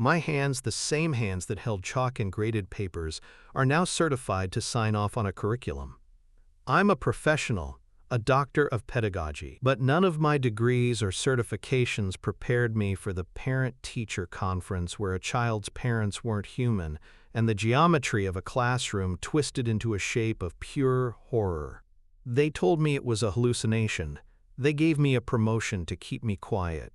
My hands, the same hands that held chalk and graded papers, are now certified to sign off on a curriculum. I'm a professional, a doctor of pedagogy, but none of my degrees or certifications prepared me for the parent-teacher conference where a child's parents weren't human and the geometry of a classroom twisted into a shape of pure horror. They told me it was a hallucination. They gave me a promotion to keep me quiet.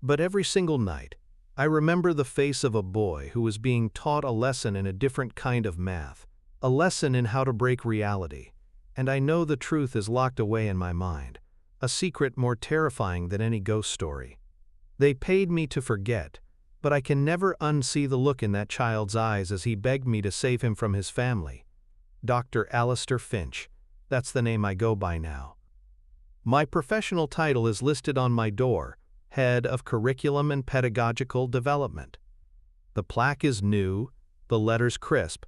But every single night, I remember the face of a boy who was being taught a lesson in a different kind of math, a lesson in how to break reality, and I know the truth is locked away in my mind, a secret more terrifying than any ghost story. They paid me to forget, but I can never unsee the look in that child's eyes as he begged me to save him from his family. Dr. Alistair Finch, that's the name I go by now. My professional title is listed on my door, Head of Curriculum and Pedagogical Development. The plaque is new, the letters crisp.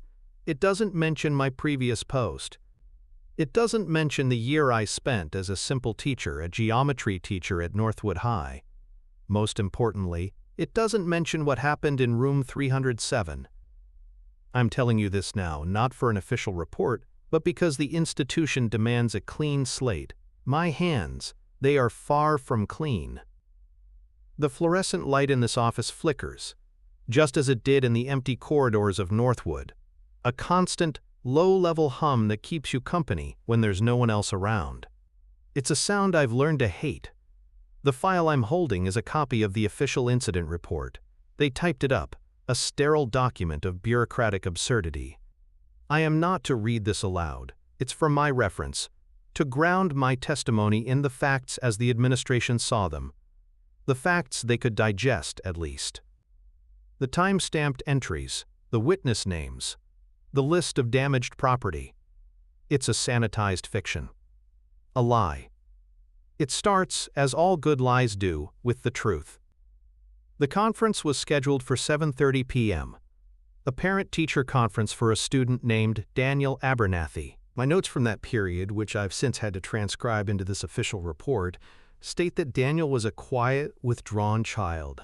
It doesn't mention my previous post. It doesn't mention the year I spent as a simple teacher, a geometry teacher at Northwood High. Most importantly, it doesn't mention what happened in room 307. I'm telling you this now, not for an official report, but because the institution demands a clean slate. My hands, they are far from clean. The fluorescent light in this office flickers, just as it did in the empty corridors of Northwood, a constant, low-level hum that keeps you company when there's no one else around. It's a sound I've learned to hate. The file I'm holding is a copy of the official incident report. They typed it up, a sterile document of bureaucratic absurdity. I am not to read this aloud. It's for my reference, to ground my testimony in the facts as the administration saw them. The facts they could digest, at least. The time-stamped entries, the witness names, the list of damaged property. It's a sanitized fiction. A lie. It starts, as all good lies do, with the truth. The conference was scheduled for 7:30 p.m. A parent-teacher conference for a student named Daniel Abernathy. My notes from that period, which I've since had to transcribe into this official report, state that Daniel was a quiet, withdrawn child.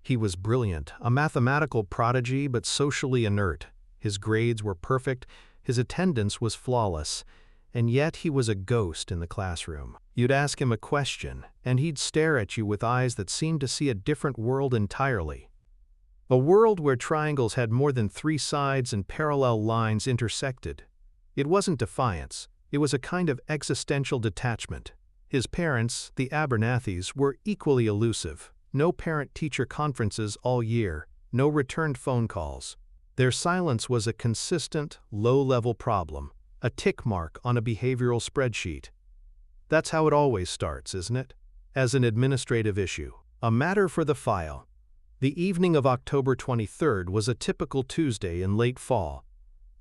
He was brilliant, a mathematical prodigy but socially inert. His grades were perfect, his attendance was flawless, and yet he was a ghost in the classroom. You'd ask him a question, and he'd stare at you with eyes that seemed to see a different world entirely. A world where triangles had more than 3 sides and parallel lines intersected. It wasn't defiance, it was a kind of existential detachment. His parents, the Abernathys, were equally elusive. No parent-teacher conferences all year, no returned phone calls. Their silence was a consistent, low-level problem, a tick mark on a behavioral spreadsheet. That's how it always starts, isn't it? As an administrative issue. A matter for the file. The evening of October 23rd was a typical Tuesday in late fall.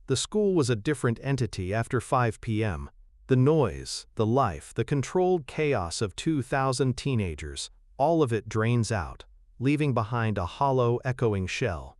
The school was a different entity after 5 p.m. The noise, the life, the controlled chaos of 2,000 teenagers, all of it drains out, leaving behind a hollow, echoing shell.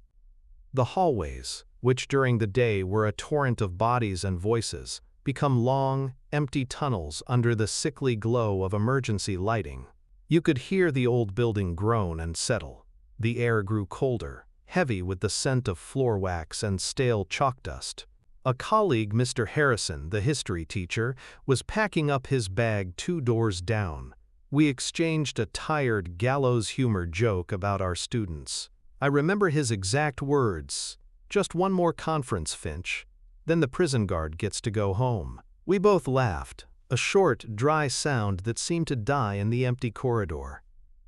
The hallways, which during the day were a torrent of bodies and voices, become long, empty tunnels under the sickly glow of emergency lighting. You could hear the old building groan and settle. The air grew colder, heavy with the scent of floor wax and stale chalk dust. A colleague, Mr. Harrison, the history teacher, was packing up his bag 2 doors down. We exchanged a tired, gallows-humor joke about our students. I remember his exact words, "Just one more conference, Finch. Then the prison guard gets to go home." We both laughed, a short, dry sound that seemed to die in the empty corridor.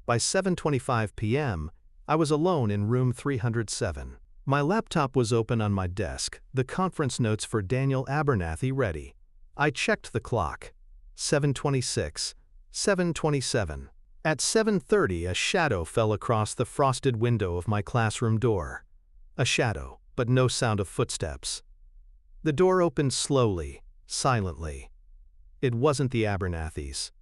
By 7:25 p.m., I was alone in room 307. My laptop was open on my desk, the conference notes for Daniel Abernathy ready. I checked the clock. 7:26, 7:27. At 7:30, a shadow fell across the frosted window of my classroom door. A shadow, but no sound of footsteps. The door opened slowly, silently. It wasn't the Abernathys.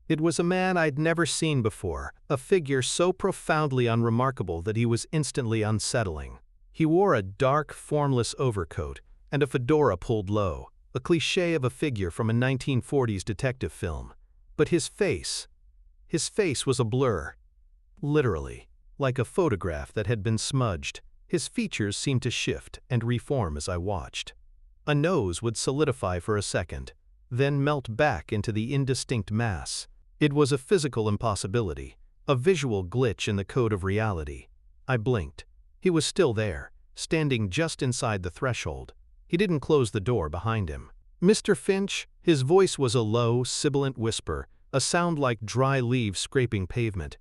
It was a man I'd never seen before, a figure so profoundly unremarkable that he was instantly unsettling. He wore a dark, formless overcoat and a fedora pulled low, a cliché of a figure from a 1940s detective film. But his face was a blur. Literally. like a photograph that had been smudged. His features seemed to shift and reform as I watched. A nose would solidify for a second, then melt back into the indistinct mass. It was a physical impossibility, a visual glitch in the code of reality. I blinked. He was still there, standing just inside the threshold. He didn't close the door behind him. "Mr. Finch?" His voice was a low, sibilant whisper, a sound like dry leaves scraping pavement.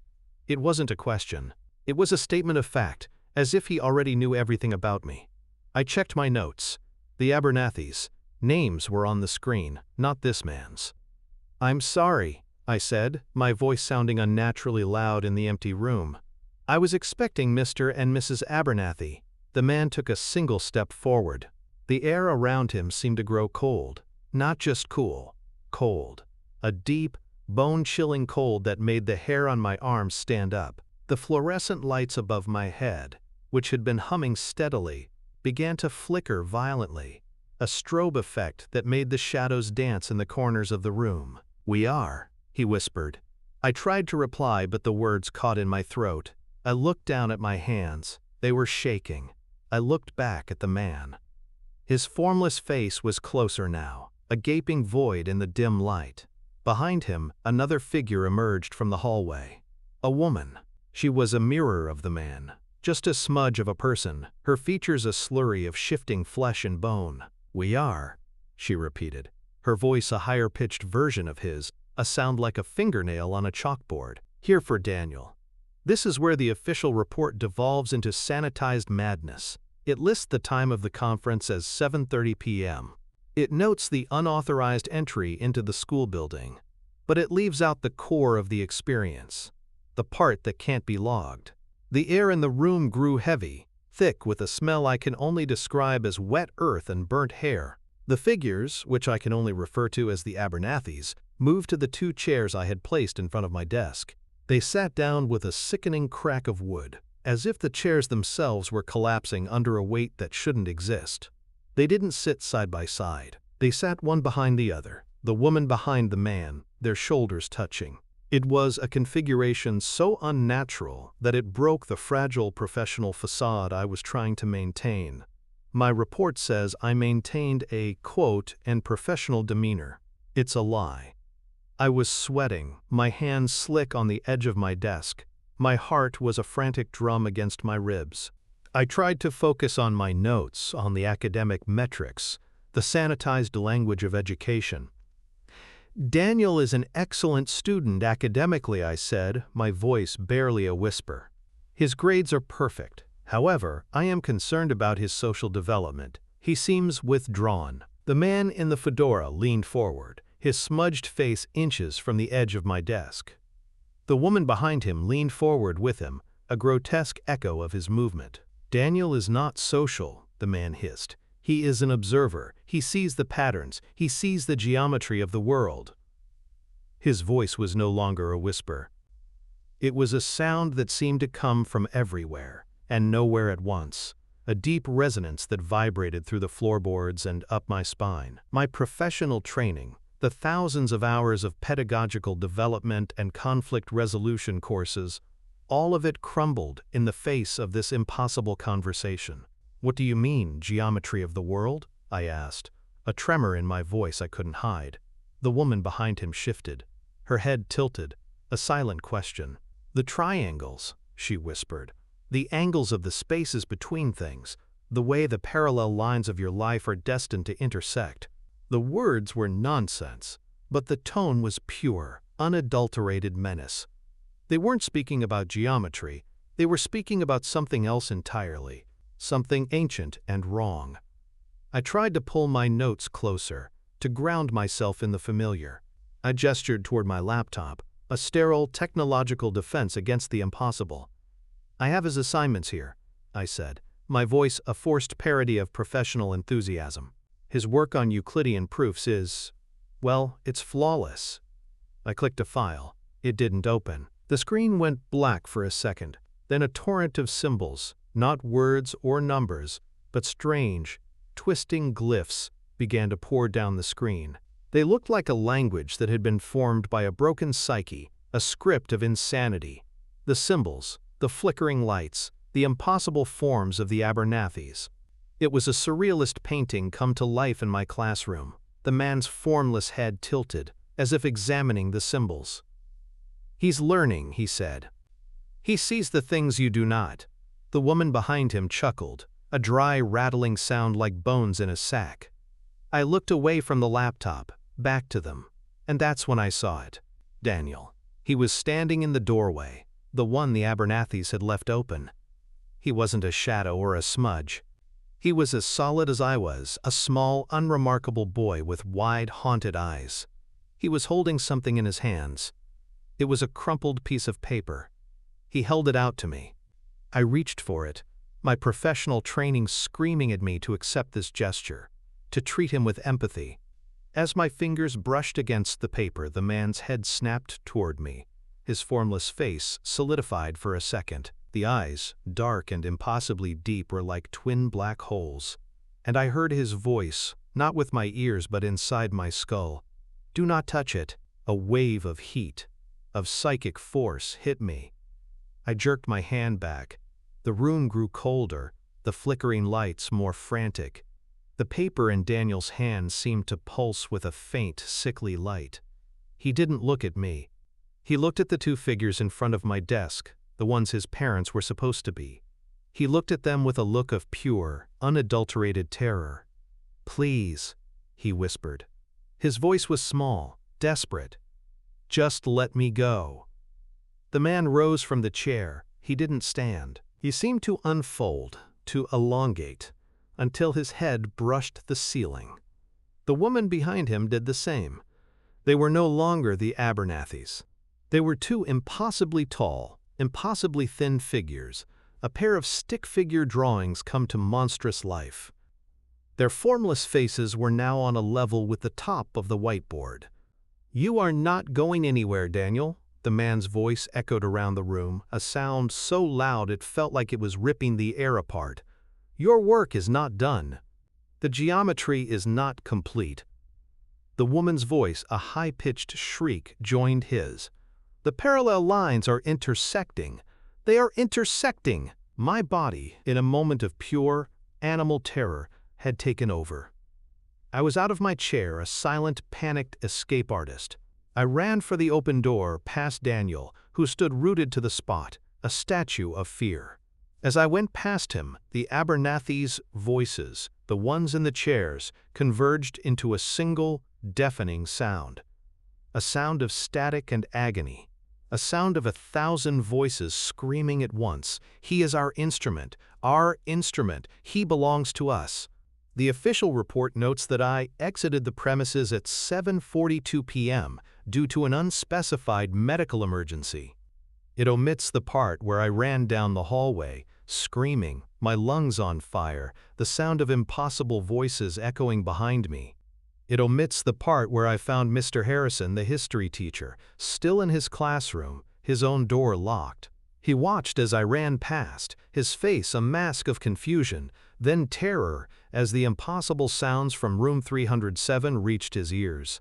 It wasn't a question. It was a statement of fact, as if he already knew everything about me. I checked my notes. The Abernethys' names were on the screen, not this man's. "I'm sorry," I said, my voice sounding unnaturally loud in the empty room. "I was expecting Mr. and Mrs. Abernethy." The man took a single step forward. The air around him seemed to grow cold. Not just cool, cold. A deep, bone-chilling cold that made the hair on my arms stand up. The fluorescent lights above my head, which had been humming steadily, began to flicker violently, a strobe effect that made the shadows dance in the corners of the room. "We are," he whispered. I tried to reply, but the words caught in my throat. I looked down at my hands. They were shaking. I looked back at the man. His formless face was closer now, a gaping void in the dim light. Behind him, another figure emerged from the hallway. A woman. She was a mirror of the man, just a smudge of a person, her features a slurry of shifting flesh and bone. "We are," she repeated, her voice a higher-pitched version of his, a sound like a fingernail on a chalkboard. "Here for Daniel." This is where the official report devolves into sanitized madness. It lists the time of the conference as 7:30 p.m. It notes the unauthorized entry into the school building, but it leaves out the core of the experience, the part that can't be logged. The air in the room grew heavy, thick with a smell I can only describe as wet earth and burnt hair. The figures, which I can only refer to as the Abernethys, moved to the two chairs I had placed in front of my desk. They sat down with a sickening crack of wood, as if the chairs themselves were collapsing under a weight that shouldn't exist. They didn't sit side by side. They sat one behind the other, the woman behind the man, their shoulders touching. It was a configuration so unnatural that it broke the fragile professional facade I was trying to maintain. My report says I maintained a, quote, and professional demeanor. It's a lie. I was sweating, my hands slick on the edge of my desk. My heart was a frantic drum against my ribs. I tried to focus on my notes, on the academic metrics, the sanitized language of education. "Daniel is an excellent student academically," I said, my voice barely a whisper. "His grades are perfect. However, I am concerned about his social development. He seems withdrawn." The man in the fedora leaned forward, his smudged face inches from the edge of my desk. The woman behind him leaned forward with him, a grotesque echo of his movement. "Daniel is not social," the man hissed. "He is an observer. He sees the patterns. He sees the geometry of the world." His voice was no longer a whisper. It was a sound that seemed to come from everywhere, and nowhere at once, a deep resonance that vibrated through the floorboards and up my spine. My professional training, the thousands of hours of pedagogical development and conflict resolution courses, all of it crumbled in the face of this impossible conversation. "What do you mean, geometry of the world?" I asked, a tremor in my voice I couldn't hide. The woman behind him shifted, her head tilted, a silent question. "The triangles," she whispered. "The angles of the spaces between things, the way the parallel lines of your life are destined to intersect." The words were nonsense, but the tone was pure, unadulterated menace. They weren't speaking about geometry, they were speaking about something else entirely, something ancient and wrong. I tried to pull my notes closer, to ground myself in the familiar. I gestured toward my laptop, a sterile technological defense against the impossible. "I have his assignments here," I said, my voice a forced parody of professional enthusiasm. "His work on Euclidean proofs is, well, it's flawless." I clicked a file. It didn't open. The screen went black for a second, then a torrent of symbols, not words or numbers, but strange, twisting glyphs, began to pour down the screen. They looked like a language that had been formed by a broken psyche, a script of insanity. The symbols, the flickering lights, the impossible forms of the Abernathys. It was a surrealist painting come to life in my classroom, the man's formless head tilted, as if examining the symbols. "He's learning," he said. "He sees the things you do not." The woman behind him chuckled, a dry, rattling sound like bones in a sack. I looked away from the laptop, back to them, and that's when I saw it. Daniel. He was standing in the doorway, the one the Abernathys had left open. He wasn't a shadow or a smudge. He was as solid as I was, a small, unremarkable boy with wide, haunted eyes. He was holding something in his hands. It was a crumpled piece of paper. He held it out to me. I reached for it, my professional training screaming at me to accept this gesture, to treat him with empathy. As my fingers brushed against the paper, the man's head snapped toward me. His formless face solidified for a second. The eyes, dark and impossibly deep, were like twin black holes. And I heard his voice, not with my ears but inside my skull. "Do not touch it." A wave of heat, of psychic force, hit me. I jerked my hand back. The room grew colder, the flickering lights more frantic. The paper in Daniel's hand seemed to pulse with a faint, sickly light. He didn't look at me. He looked at the two figures in front of my desk, the ones his parents were supposed to be. He looked at them with a look of pure, unadulterated terror. "Please," he whispered. His voice was small, desperate. "Just let me go." The man rose from the chair. He didn't stand. He seemed to unfold, to elongate, until his head brushed the ceiling. The woman behind him did the same. They were no longer the Abernathys. They were two impossibly tall, impossibly thin figures, a pair of stick-figure drawings come to monstrous life. Their formless faces were now on a level with the top of the whiteboard. "You are not going anywhere, Daniel," the man's voice echoed around the room, a sound so loud it felt like it was ripping the air apart. "Your work is not done. The geometry is not complete." The woman's voice, a high-pitched shriek, joined his. "The parallel lines are intersecting. They are intersecting." My body, in a moment of pure, animal terror, had taken over. I was out of my chair, a silent, panicked escape artist. I ran for the open door, past Daniel, who stood rooted to the spot, a statue of fear. As I went past him, the Abernathys' voices, the ones in the chairs, converged into a single, deafening sound. A sound of static and agony. A sound of 1,000 voices screaming at once. "He is our instrument. Our instrument. He belongs to us." The official report notes that I exited the premises at 7:42 p.m. due to an unspecified medical emergency. It omits the part where I ran down the hallway, screaming, my lungs on fire, the sound of impossible voices echoing behind me. It omits the part where I found Mr. Harrison, the history teacher, still in his classroom, his own door locked. He watched as I ran past, his face a mask of confusion, then terror, as the impossible sounds from room 307 reached his ears.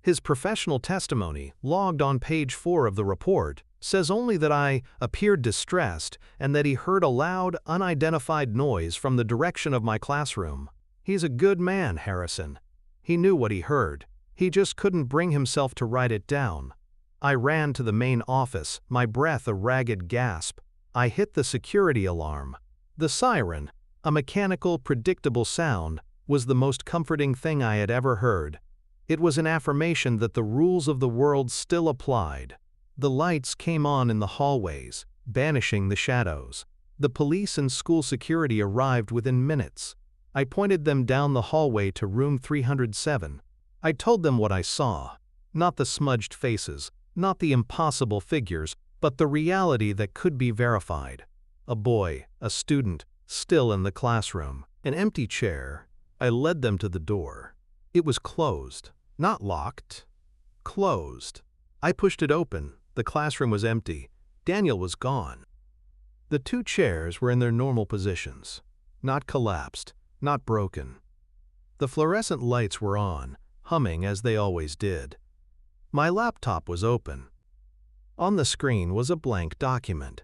His professional testimony, logged on page 4 of the report, says only that I appeared distressed and that he heard a loud, unidentified noise from the direction of my classroom. He's a good man, Harrison. He knew what he heard. He just couldn't bring himself to write it down. I ran to the main office, my breath a ragged gasp. I hit the security alarm. The siren, a mechanical, predictable sound, was the most comforting thing I had ever heard. It was an affirmation that the rules of the world still applied. The lights came on in the hallways, banishing the shadows. The police and school security arrived within minutes. I pointed them down the hallway to room 307. I told them what I saw. Not the smudged faces, not the impossible figures, but the reality that could be verified. A boy, a student, still in the classroom. An empty chair. I led them to the door. It was closed. Not locked. Closed. I pushed it open. The classroom was empty. Daniel was gone. The two chairs were in their normal positions. Not collapsed. Not broken. The fluorescent lights were on, humming as they always did. My laptop was open. On the screen was a blank document.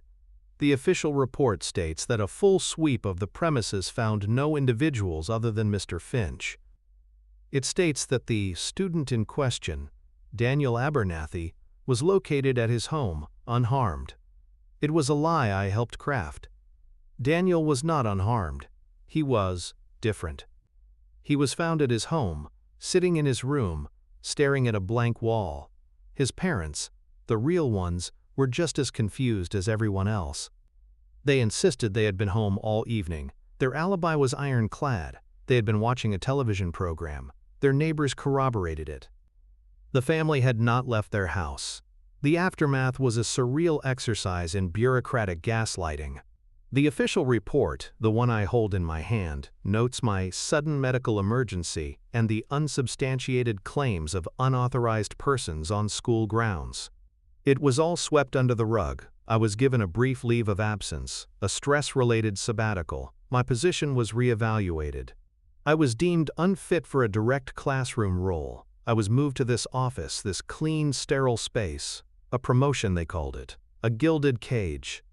The official report states that a full sweep of the premises found no individuals other than Mr. Finch. It states that the student in question, Daniel Abernathy, was located at his home, unharmed. It was a lie I helped craft. Daniel was not unharmed. He was different. He was found at his home, sitting in his room, staring at a blank wall. His parents, the real ones, were just as confused as everyone else. They insisted they had been home all evening. Their alibi was ironclad. They had been watching a television program. Their neighbors corroborated it. The family had not left their house. The aftermath was a surreal exercise in bureaucratic gaslighting. The official report, the one I hold in my hand, notes my sudden medical emergency and the unsubstantiated claims of unauthorized persons on school grounds. It was all swept under the rug. I was given a brief leave of absence, a stress-related sabbatical. My position was reevaluated. I was deemed unfit for a direct classroom role. I was moved to this office, this clean, sterile space. A promotion, they called it. A gilded cage.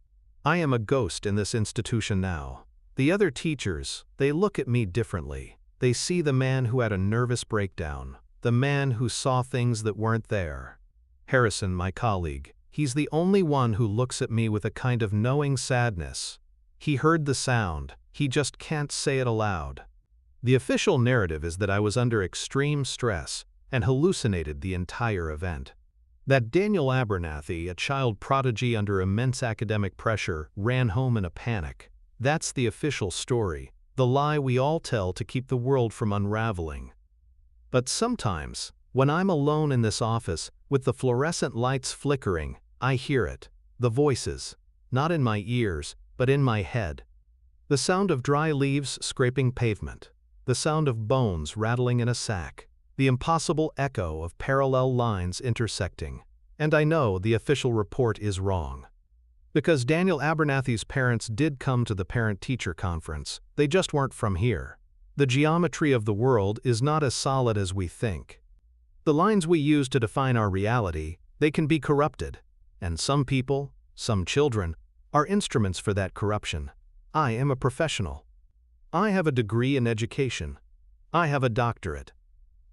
I am a ghost in this institution now. The other teachers, they look at me differently. They see the man who had a nervous breakdown, the man who saw things that weren't there. Harrison, my colleague, he's the only one who looks at me with a kind of knowing sadness. He heard the sound, he just can't say it aloud. The official narrative is that I was under extreme stress and hallucinated the entire event. That Daniel Abernathy, a child prodigy under immense academic pressure, ran home in a panic. That's the official story, the lie we all tell to keep the world from unraveling. But sometimes, when I'm alone in this office, with the fluorescent lights flickering, I hear it. The voices, not in my ears, but in my head. The sound of dry leaves scraping pavement. The sound of bones rattling in a sack. The impossible echo of parallel lines intersecting. And I know the official report is wrong. Because Daniel Abernathy's parents did come to the parent-teacher conference, they just weren't from here. The geometry of the world is not as solid as we think. The lines we use to define our reality, they can be corrupted. And some people, some children, are instruments for that corruption. I am a professional. I have a degree in education. I have a doctorate.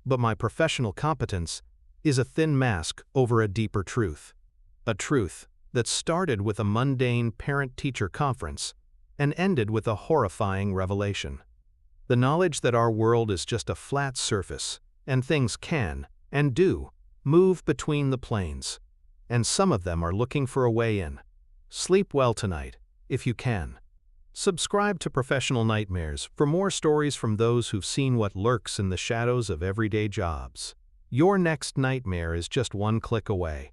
But my professional competence is a thin mask over a deeper truth. A truth that started with a mundane parent-teacher conference and ended with a horrifying revelation. The knowledge that our world is just a flat surface, and things can, and do, move between the planes. And some of them are looking for a way in. Sleep well tonight, if you can. Subscribe to Professional Nightmares for more stories from those who've seen what lurks in the shadows of everyday jobs. Your next nightmare is just one click away.